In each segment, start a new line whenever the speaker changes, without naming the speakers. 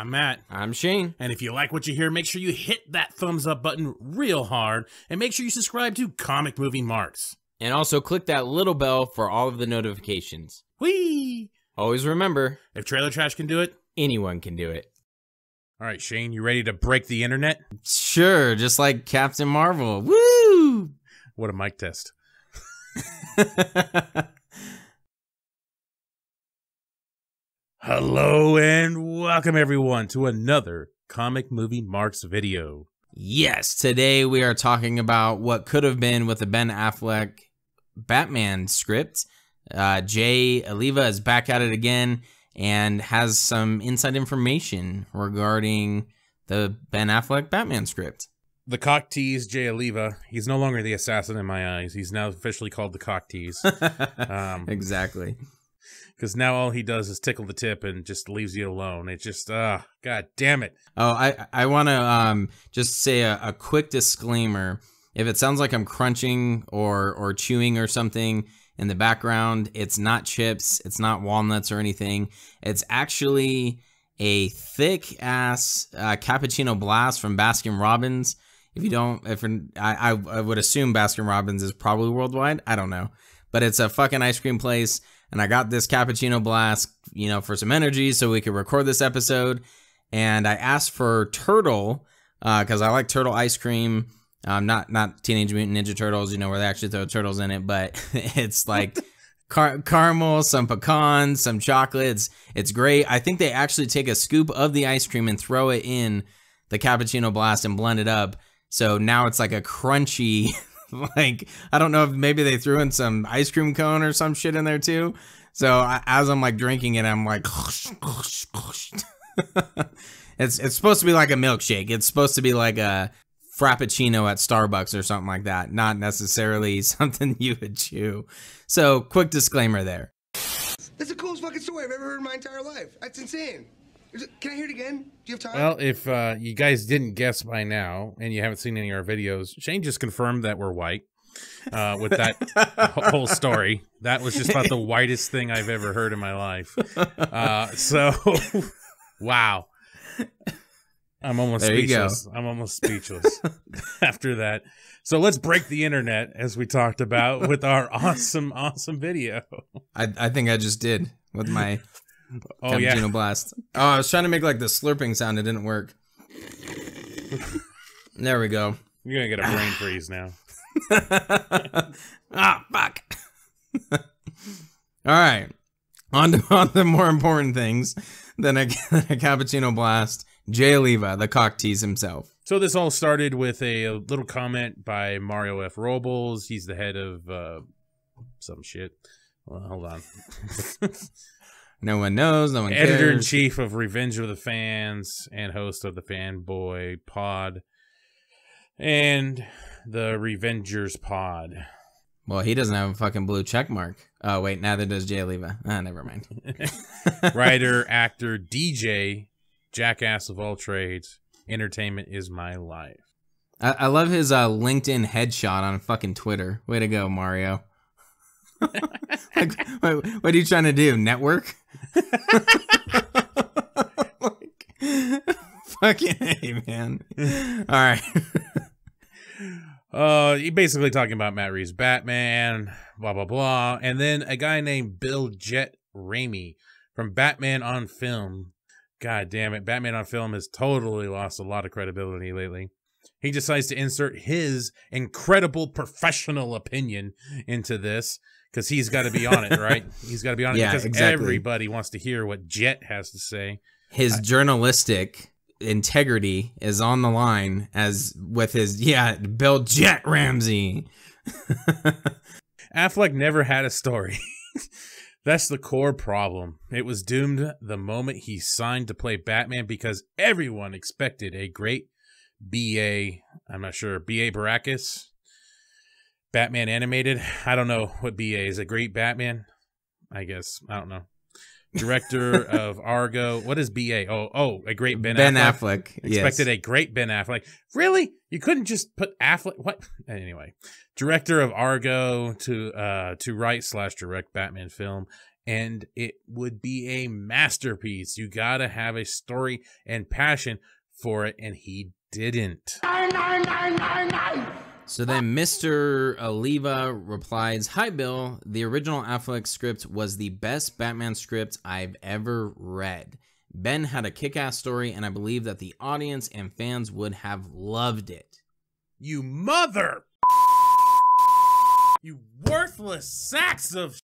I'm Matt.
I'm Shane.
And if you like what you hear, make sure you hit that thumbs up button real hard, and make sure you subscribe to Comic Movie Marks.
And also click that little bell for all of the notifications.
Whee!
Always remember,
If Trailer Trash can do it,
anyone can do it.
all right, Shane, you ready to break the internet?
Sure, just like Captain Marvel. Woo!
What a mic test. Hello and welcome everyone to another Comic Movie Marks video.
Yes, today we are talking about what could have been with the Ben Affleck Batman script. Oliva is back at it again and has some inside information regarding the Ben Affleck Batman script.
The cock tease Jay Oliva. He's no longer the assassin in my eyes. He's now officially called the cock tease.
Exactly.
Because now all he does is tickle the tip and just leaves you alone. It's just, god damn it.
Oh, I want to just say a quick disclaimer. If it sounds like I'm crunching or chewing or something in the background, it's not chips, it's not walnuts or anything. It's actually a thick-ass cappuccino blast from Baskin Robbins. If you don't, I would assume Baskin Robbins is probably worldwide. I don't know. But it's a fucking ice cream place. And I got this cappuccino blast, you know, for some energy so we could record this episode. And I asked for turtle, because I like turtle ice cream. Not Teenage Mutant Ninja Turtles, you know, where they actually throw turtles in it. But it's like caramel, some pecans, some chocolates. It's great. I think they actually take a scoop of the ice cream and throw it in the cappuccino blast and blend it up. So now it's like a crunchy... Like, I don't know if maybe they threw in some ice cream cone or some shit in there too. So as I'm like drinking it, I'm like, it's supposed to be like a milkshake. It's supposed to be like a frappuccino at Starbucks or something like that. Not necessarily something you would chew. So quick disclaimer there.
That's the coolest fucking story I've ever heard in my entire life. That's insane. Can I hear it again? Do you have time?
Well, if you guys didn't guess by now, and you haven't seen any of our videos, Shane just confirmed that we're white with that whole story. That was just about the whitest thing I've ever heard in my life. So, wow. I'm almost speechless. I'm almost speechless after that. So let's break the internet, as we talked about, with our awesome, awesome video.
I think I just did with my...
Oh, yeah.
Blast. Oh, I was trying to make like the slurping sound. It didn't work. There we go.
You're going to get a brain freeze now.
Ah, fuck. All right. On to more important things than a cappuccino blast. Jay Oliva, the cock tease himself.
So this all started with a little comment by Mario F. Robles. He's the head of some shit. Well, hold on.
No one knows, no one cares.
Editor-in-chief of Revenge of the Fans and host of the Fanboy Pod and the Revengers Pod.
Well, he doesn't have a fucking blue check mark. Oh, wait, neither does Jay Oliva. Never mind.
Writer, actor, DJ, jackass of all trades. Entertainment is my life.
I love his LinkedIn headshot on fucking Twitter. Way to go, Mario. Like, what are you trying to do? Network? Like, fucking hey, man. All right.
He basically talking about Matt Reeves' Batman, blah blah blah, and then a guy named Bill Jet Ramey from Batman on Film. God damn it, Batman on Film has totally lost a lot of credibility lately. He decides to insert his incredible professional opinion into this. Because he's got to be on it, right? He's got to be on it because everybody wants to hear what Jet has to say.
His journalistic integrity is on the line as with his, Bill Jet Ramsey.
Affleck never had a story. That's the core problem. It was doomed the moment he signed to play Batman because everyone expected a great B.A. I'm not sure, B.A. Baracus? Batman animated. I don't know what BA is. A great Batman? I guess. I don't know. Director of Argo. What is BA? Oh, a great Ben Affleck. Expected a great Ben Affleck. Really? You couldn't just put Affleck? What? Anyway. Director of Argo to write/direct Batman film. and it would be a masterpiece. You gotta have a story and passion for it, and he didn't.
So then Mr. Oliva replies, "Hi, Bill. The original Affleck script was the best Batman script I've ever read. Ben had a kick-ass story, and I believe that the audience and fans would have loved it."
You mother! You worthless sacks of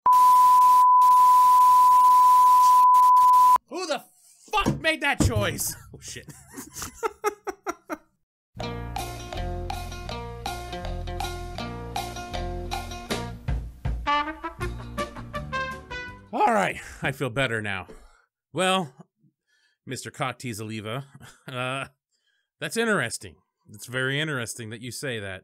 Who the fuck made that choice? Oh, shit. All right, I feel better now. Well, Mr. Cocktease Oliva, that's interesting. It's very interesting that you say that.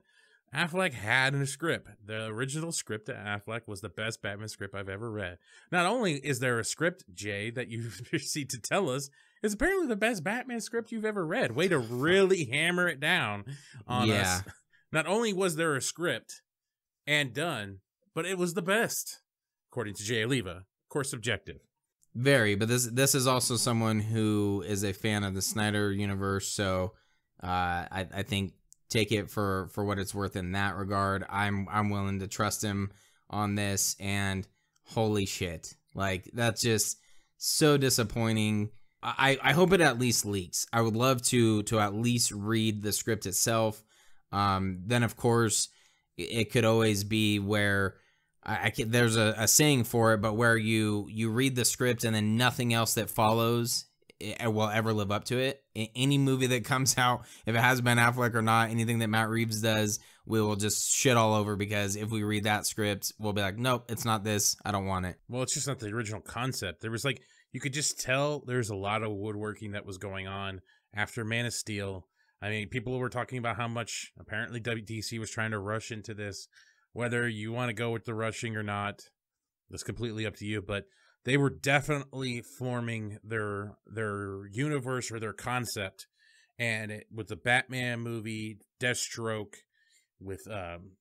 Affleck had a script. The original script of Affleck was the best Batman script I've ever read. Not only is there a script, Jay, that you proceed to tell us, it's apparently the best Batman script you've ever read. Way to really hammer it down on us. Not only was there a script and done, but it was the best, according to Jay Oliva. Of course, subjective.
Very, but this is also someone who is a fan of the Snyder universe, so I think take it for what it's worth in that regard. I'm willing to trust him on this, and holy shit, like that's just so disappointing. I hope it at least leaks. I would love to at least read the script itself. Then of course it could always be where there's a saying for it, but where you read the script and then nothing else that follows will ever live up to it. Any movie that comes out, if it has Ben Affleck or not, anything that Matt Reeves does, we will just shit all over, because if we read that script, we'll be like, nope, it's not this. I don't want it.
Well, it's just not the original concept. There was like, you could just tell there's a lot of woodworking that was going on after Man of Steel. I mean, people were talking about how much apparently DC was trying to rush into this. Whether you want to go with the rushing or not, that's completely up to you. But they were definitely forming their universe or their concept. And with the Batman movie, Deathstroke, with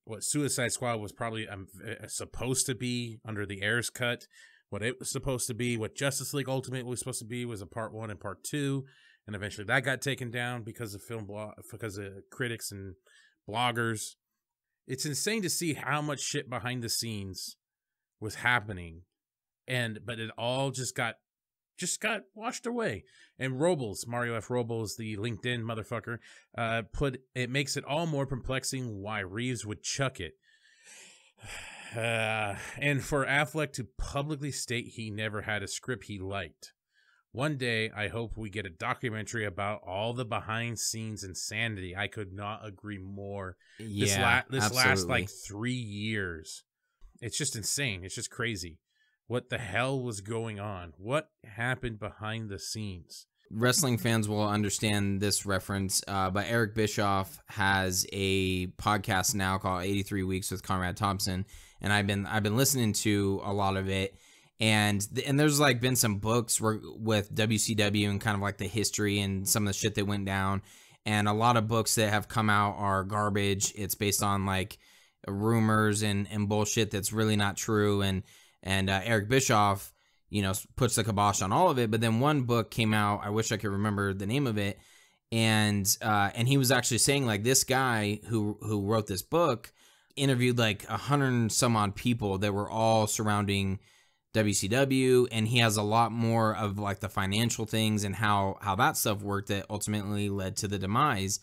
what Suicide Squad was probably supposed to be under the Ayers cut, what it was supposed to be, what Justice League Ultimate was supposed to be was a part 1 and part 2. And eventually that got taken down because of because of critics and bloggers. It's insane to see how much shit behind the scenes was happening, but it all just got washed away. And Robles, Mario F. Robles, the LinkedIn motherfucker, it makes it all more perplexing why Reeves would chuck it. And for Affleck to publicly state he never had a script he liked. One day, I hope we get a documentary about all the behind-scenes insanity. I could not agree more.
Yeah,
this last like 3 years. It's just insane. It's just crazy. What the hell was going on? What happened behind the scenes?
Wrestling fans will understand this reference, but Eric Bischoff has a podcast now called 83 Weeks with Conrad Thompson, and I've been listening to a lot of it. And there's like been some books with WCW and kind of like the history and some of the shit that went down. And a lot of books that have come out are garbage. It's based on like rumors and bullshit that's really not true. And Eric Bischoff, puts the kibosh on all of it. But then one book came out. I wish I could remember the name of it. And he was actually saying like this guy who wrote this book interviewed like 100 and some odd people that were all surrounding WCW, and he has a lot more of like the financial things and how that stuff worked that ultimately led to the demise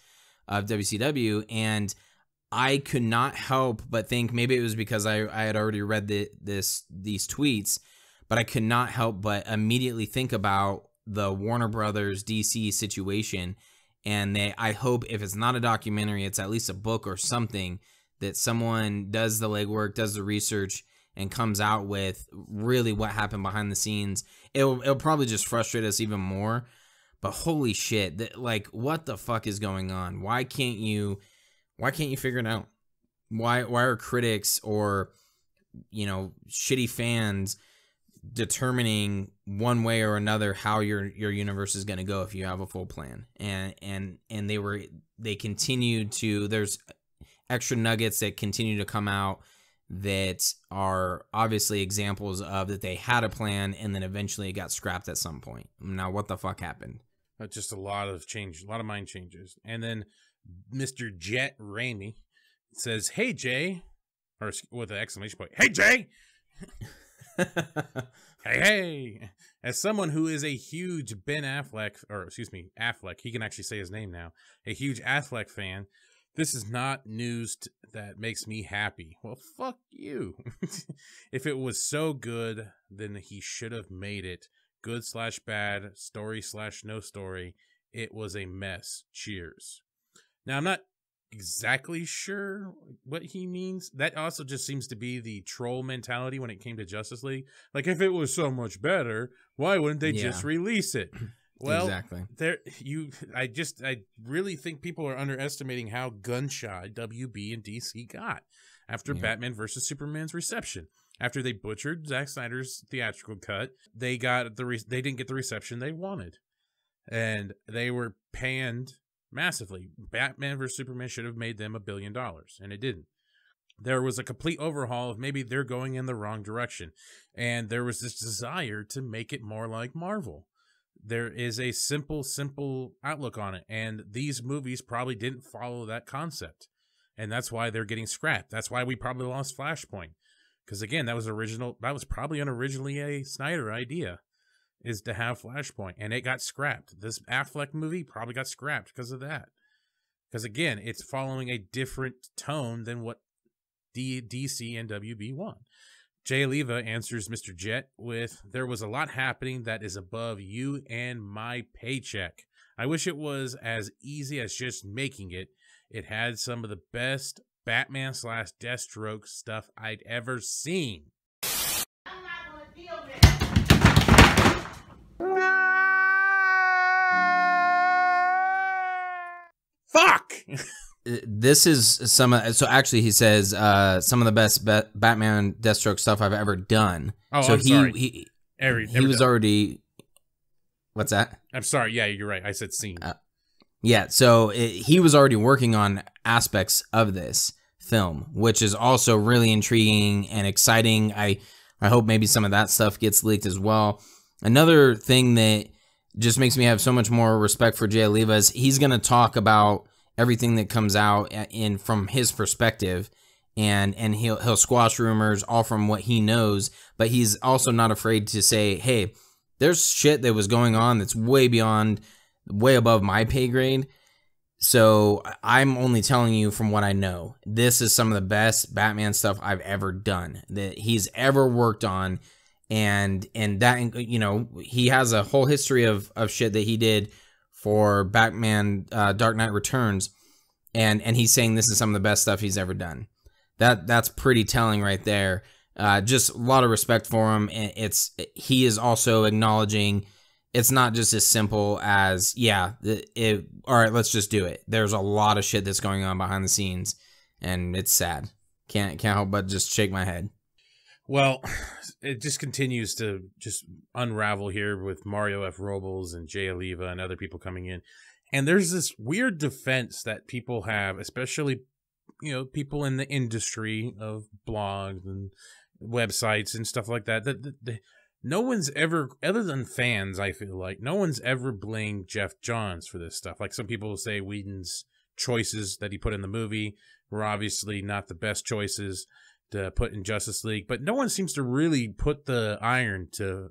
of WCW. And I could not help but think, maybe it was because I had already read these tweets, but I could not help but immediately think about the Warner Brothers DC situation. And I hope if it's not a documentary, it's at least a book or something that someone does the legwork, does the research, and comes out with really what happened behind the scenes. It'll probably just frustrate us even more. But holy shit, like what the fuck is going on? Why can't you figure it out? Why are critics or shitty fans determining one way or another how your universe is going to go if you have a full plan? And they continued to, there's extra nuggets that continue to come out that are obviously examples of that they had a plan and then eventually it got scrapped at some point. Now, what the fuck happened?
Just a lot of change, a lot of mind changes. And then Mr. Jet Raimi says, "Hey, Jay," or with an exclamation point, "Hey, Jay!" Hey. As someone who is a huge Affleck, he can actually say his name now, a huge Affleck fan, this is not news that makes me happy. Well, fuck you. If it was so good, then he should have made it. Good/bad, story/no story. It was a mess. Cheers. Now, I'm not exactly sure what he means. That also just seems to be the troll mentality when it came to Justice League. Like, if it was so much better, why wouldn't they just release it? Well, exactly. I really think people are underestimating how gun-shy WB and DC got after Batman vs Superman's reception. After they butchered Zack Snyder's theatrical cut, they didn't get the reception they wanted, and they were panned massively. Batman vs Superman should have made them $1 billion, and it didn't. There was a complete overhaul of maybe they're going in the wrong direction, and there was this desire to make it more like Marvel. There is a simple outlook on it, and these movies probably didn't follow that concept, and that's why they're getting scrapped. That's why we probably lost Flashpoint, because again, that was probably originally a Snyder idea, is to have Flashpoint, and it got scrapped. This Affleck movie probably got scrapped because of that, because again, it's following a different tone than what DC and WB want. Jay Oliva answers Mr. Jet with, "There was a lot happening that is above you and my paycheck. I wish it was as easy as just making it. It had some of the best Batman/Deathstroke stuff I'd ever seen." I'm not gonna deal with it. Fuck!
This is so actually he says some of the best Batman Deathstroke stuff I've ever done.
Oh,
so
I'm sorry.
He was already, what's that?
I'm sorry. Yeah, you're right. I said scene.
Yeah, so he was already working on aspects of this film, which is also really intriguing and exciting. I hope maybe some of that stuff gets leaked as well. Another thing that just makes me have so much more respect for Jay Oliva is he's going to talk about everything that comes out from his perspective, and he'll squash rumors all from what he knows, but he's also not afraid to say, hey, there's shit that was going on that's way above my pay grade, so I'm only telling you from what I know. This is some of the best Batman stuff I've ever done, that he's ever worked on, and that, you know, he has a whole history of shit that he did for Batman Dark Knight Returns, and he's saying this is some of the best stuff he's ever done. That's pretty telling right there. Just a lot of respect for him. He is also acknowledging it's not just as simple as, all right, let's just do it. There's a lot of shit that's going on behind the scenes, and it's sad. Can't help but just shake my head.
Well, it just continues to just unravel here with Mario F. Robles and Jay Oliva and other people coming in. And there's this weird defense that people have, especially, you know, people in the industry of blogs and websites and stuff like that, that no one's ever, other than fans, I feel like, no one's ever blamed Geoff Johns for this stuff. Like some people say Whedon's choices that he put in the movie were obviously not the best choices to put in Justice League, but no one seems to really put the iron to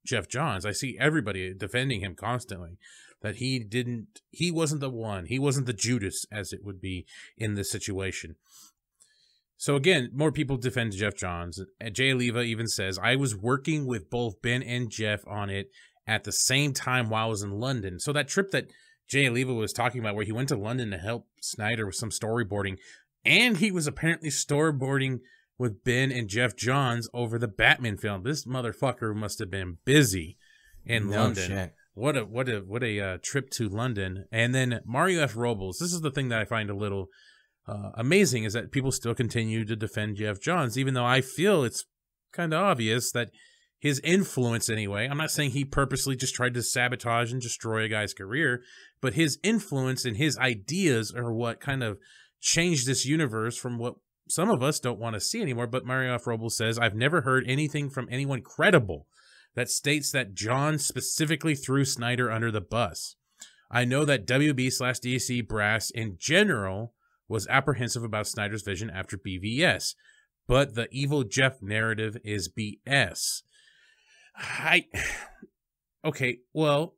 Geoff Johns. I see everybody defending him constantly, that he wasn't the one, he wasn't the Judas, as it would be in this situation. So again, more people defend Geoff Johns. Jay Oliva even says, "I was working with both Ben and Geoff on it at the same time while I was in London." So that trip that Jay Oliva was talking about, where he went to London to help Snyder with some storyboarding, and he was apparently storyboarding with Ben and Geoff Johns over the Batman film. This motherfucker must have been busy in London. Shit. What a trip to London. And then Mario F. Robles. This is the thing that I find a little amazing, is that people still continue to defend Geoff Johns, even though I feel it's kind of obvious that his influence anyway, I'm not saying he purposely just tried to sabotage and destroy a guy's career, but his influence and his ideas are what kind of changed this universe from what some of us don't want to see anymore. But Mario F. Robles says, I've never heard anything from anyone credible that states that John specifically threw Snyder under the bus. I know that WB/DC brass in general was apprehensive about Snyder's vision after BVS, but the evil Jeff narrative is BS. Okay, well,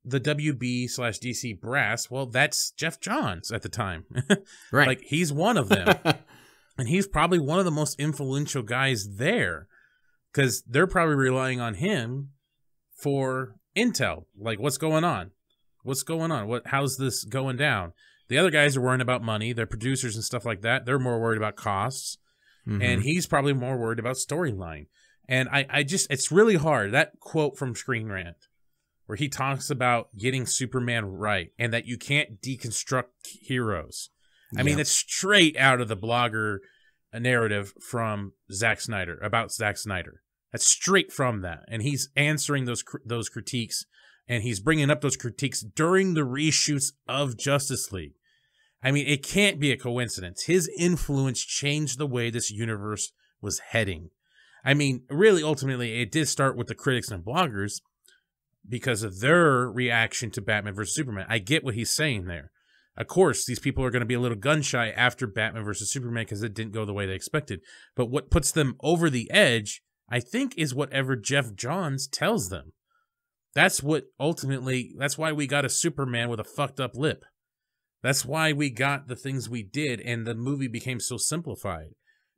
the WB/DC brass, well, that's Geoff Johns at the time.
Right.
Like, he's one of them. And he's probably one of the most influential guys there, because they're probably relying on him for intel. Like, what's going on? What's going on? How's this going down? The other guys are worrying about money. They're producers and stuff like that. They're more worried about costs. Mm-hmm. And he's probably more worried about storyline. And I just, it's really hard. That quote from Screen Rant, where he talks about getting Superman right and that you can't deconstruct heroes. I mean, that's straight out of the blogger narrative from Zack Snyder, about Zack Snyder. That's straight from that. And he's answering those critiques, and he's bringing up those critiques during the reshoots of Justice League. I mean, it can't be a coincidence. His influence changed the way this universe was heading. I mean, really, ultimately, it did start with the critics and bloggers because of their reaction to Batman vs. Superman. I get what he's saying there. Of course, these people are going to be a little gun-shy after Batman vs. Superman because it didn't go the way they expected. But what puts them over the edge, I think, is whatever Geoff Johns tells them. That's what ultimately, that's why we got a Superman with a fucked up lip. That's why we got the things we did, and the movie became so simplified,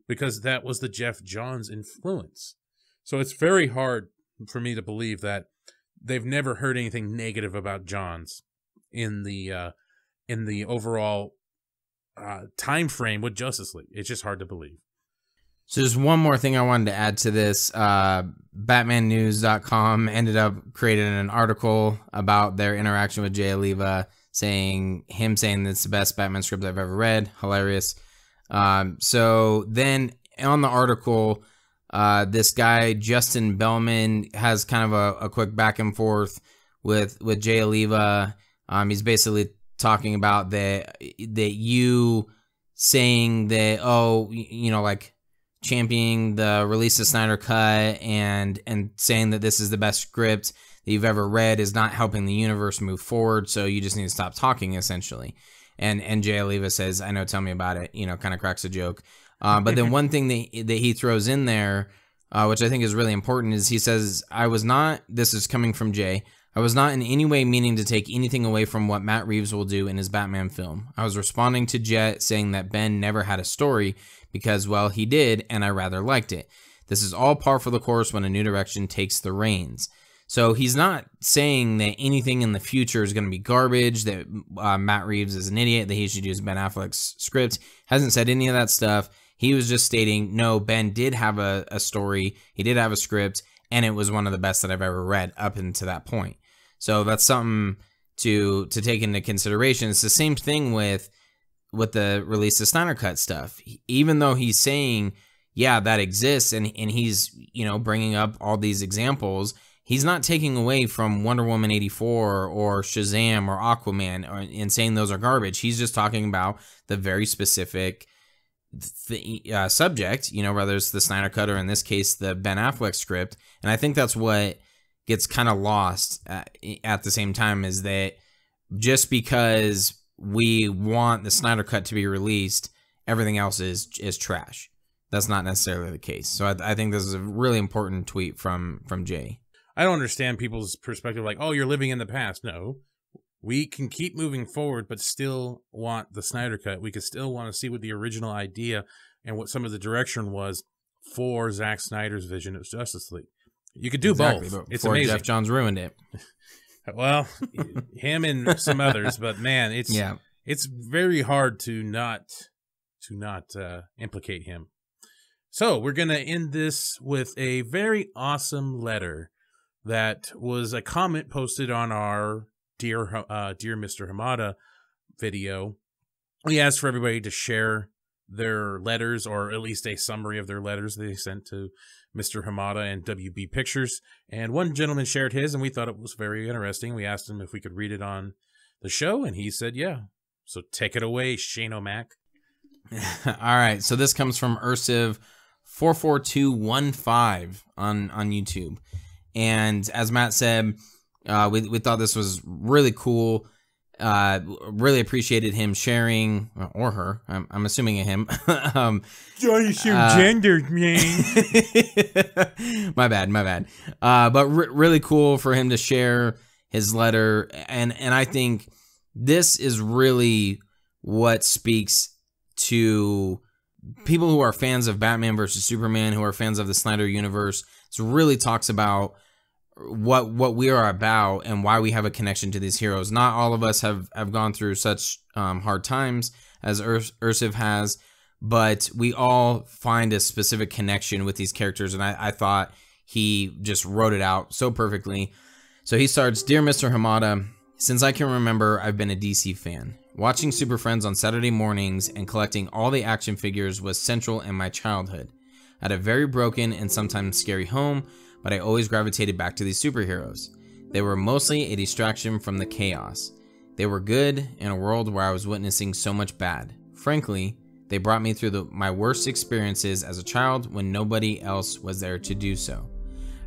because that was the Geoff Johns influence. So it's very hard for me to believe that they've never heard anything negative about Johns in the overall time frame with Justice League. It's just hard to believe.
So there's one more thing I wanted to add to this. BatmanNews.com ended up creating an article about their interaction with Jay Oliva, saying it's the best Batman script I've ever read. Hilarious. So then on the article, this guy, Justin Bellman, has kind of a quick back and forth with Jay Oliva. He's basically talking about that you saying that, like championing the release of Snyder Cut and saying that this is the best script that you've ever read is not helping the universe move forward, so you just need to stop talking, essentially. And Jay Oliva says, I know, tell me about it, kind of cracks a joke. But then one thing that he throws in there, which I think is really important, is he says, this is coming from Jay, I was not in any way meaning to take anything away from what Matt Reeves will do in his Batman film. I was responding to Jet saying that Ben never had a story because, well, he did, and I rather liked it. This is all par for the course when a new direction takes the reins. So he's not saying that anything in the future is going to be garbage, that Matt Reeves is an idiot, that he should use Ben Affleck's script. Hasn't said any of that stuff. He was just stating, no, Ben did have a story, he did have a script, and it was one of the best that I've ever read up until that point. So that's something to take into consideration. It's the same thing with the release of Snyder Cut stuff. Even though he's saying, yeah, that exists, and he's, bringing up all these examples, he's not taking away from Wonder Woman 84 or Shazam or Aquaman and saying those are garbage. He's just talking about the very specific subject, whether it's the Snyder Cut or in this case the Ben Affleck script. And I think that's what gets kind of lost at the same time, is that just because we want the Snyder Cut to be released, everything else is trash. That's not necessarily the case. So I think this is a really important tweet from Jay.
I don't understand people's perspective, like, oh, you're living in the past. No, we can keep moving forward, but still want the Snyder Cut. We could still want to see what the original idea and what some of the direction was for Zack Snyder's vision of Justice League. You could do both. It's amazing.
Geoff Johns ruined it.
Well, him and some others, but man, it's very hard to not implicate him. So we're gonna end this with a very awesome letter that was a comment posted on our Dear Mr. Hamada video. We asked for everybody to share their letters, or at least a summary of their letters they sent to Mr. Hamada and WB Pictures. And one gentleman shared his, and we thought it was very interesting. We asked him if we could read it on the show, and he said, yeah. So take it away, Shane O'Mac.
All right, so this comes from Ursiv44215 on YouTube. And as Matt said, we thought this was really cool. Really appreciated him sharing, or her. I'm assuming a him.
Gendered, man.
my bad. But really cool for him to share his letter, and I think this is really what speaks to people who are fans of Batman versus Superman, who are fans of the Snyder universe. It really talks about what we are about and why we have a connection to these heroes. Not all of us have gone through such hard times as Ursiv has, but we all find a specific connection with these characters, and I thought he just wrote it out so perfectly. So he starts, "Dear Mr. Hamada, since I can remember, I've been a DC fan. Watching Superfriends on Saturday mornings and collecting all the action figures was central in my childhood. I had a very broken and sometimes scary home, but I always gravitated back to these superheroes. They were mostly a distraction from the chaos. They were good in a world where I was witnessing so much bad. Frankly, they brought me through my worst experiences as a child when nobody else was there to do so.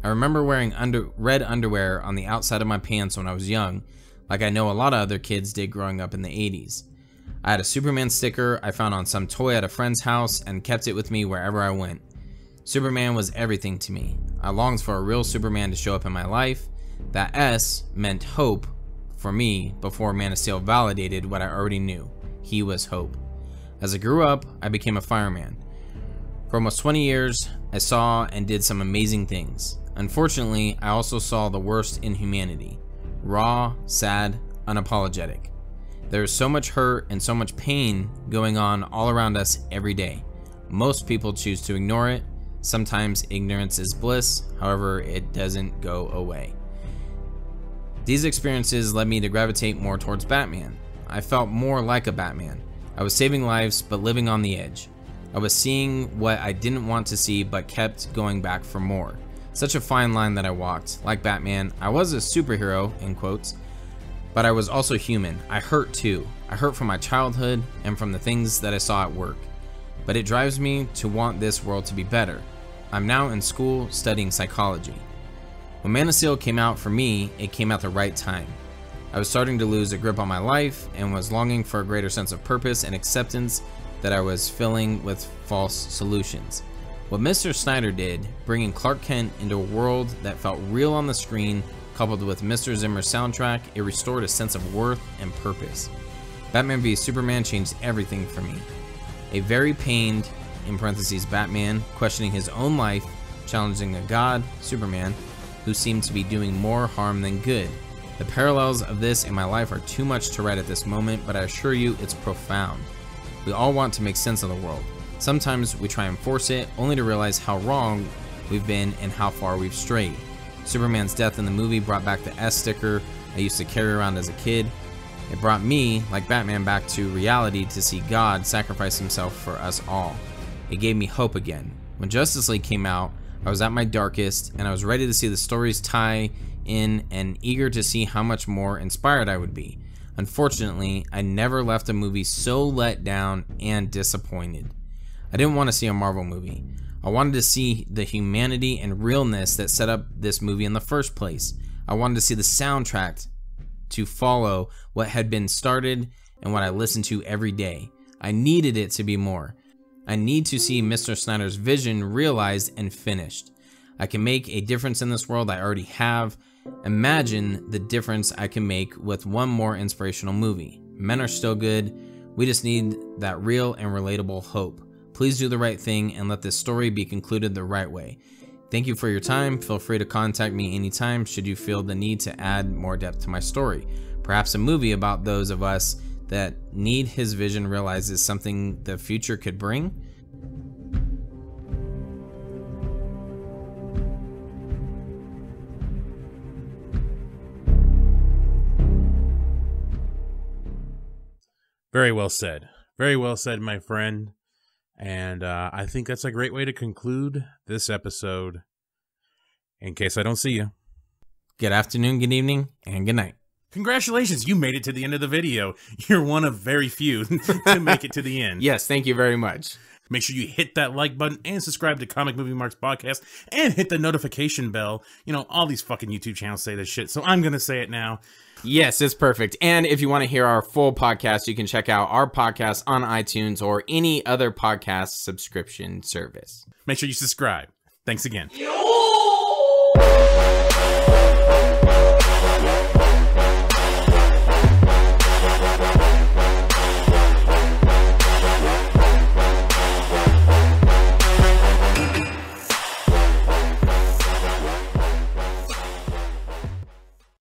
I remember wearing red underwear on the outside of my pants when I was young, like I know a lot of other kids did growing up in the 80s. I had a Superman sticker I found on some toy at a friend's house and kept it with me wherever I went. Superman was everything to me. I longed for a real Superman to show up in my life. That S meant hope for me before Man of Steel validated what I already knew. He was hope. As I grew up, I became a fireman. For almost 20 years, I saw and did some amazing things. Unfortunately, I also saw the worst in humanity. Raw, sad, unapologetic. There is so much hurt and so much pain going on all around us every day. Most people choose to ignore it. Sometimes ignorance is bliss, however, it doesn't go away. These experiences led me to gravitate more towards Batman. I felt more like a Batman. I was saving lives, but living on the edge. I was seeing what I didn't want to see, but kept going back for more. Such a fine line that I walked. Like Batman, I was a superhero, in quotes, but I was also human. I hurt too. I hurt from my childhood and from the things that I saw at work. But it drives me to want this world to be better. I'm now in school studying psychology. When Man of Steel came out for me, it came at the right time. I was starting to lose a grip on my life and was longing for a greater sense of purpose and acceptance that I was filling with false solutions. What Mr. Snyder did, bringing Clark Kent into a world that felt real on the screen, coupled with Mr. Zimmer's soundtrack, it restored a sense of worth and purpose. Batman v Superman changed everything for me. A very pained, in parentheses, Batman, questioning his own life, challenging a god, Superman, who seemed to be doing more harm than good. The parallels of this in my life are too much to write at this moment, but I assure you it's profound. We all want to make sense of the world. Sometimes we try and force it, only to realize how wrong we've been and how far we've strayed. Superman's death in the movie brought back the S sticker I used to carry around as a kid. It brought me, like Batman, back to reality to see God sacrifice himself for us all. It gave me hope again. When Justice League came out, I was at my darkest, and I was ready to see the stories tie in and eager to see how much more inspired I would be. Unfortunately, I never left a movie so let down and disappointed. I didn't want to see a Marvel movie. I wanted to see the humanity and realness that set up this movie in the first place. I wanted to see the soundtrack to follow what had been started and what I listened to every day. I needed it to be more. I need to see Mr. Snyder's vision realized and finished. I can make a difference in this world I already have. Imagine the difference I can make with one more inspirational movie. Men are still good. We just need that real and relatable hope. Please do the right thing and let this story be concluded the right way. Thank you for your time. Feel free to contact me anytime should you feel the need to add more depth to my story. Perhaps a movie about those of us that need his vision realized is something the future could bring.
Very well said. Very well said, my friend. And I think that's a great way to conclude this episode. In case I don't see you.
Good afternoon, good evening, and good night.
Congratulations, you made it to the end of the video. You're one of very few to make it to the end.
Yes, thank you very much.
Make sure you hit that like button and subscribe to Comic Movie Marks Podcast and hit the notification bell. You know, all these fucking YouTube channels say this shit, so I'm going to say it now.
Yes, it's perfect. And if you want to hear our full podcast, you can check out our podcast on iTunes or any other podcast subscription service.
Make sure you subscribe. Thanks again.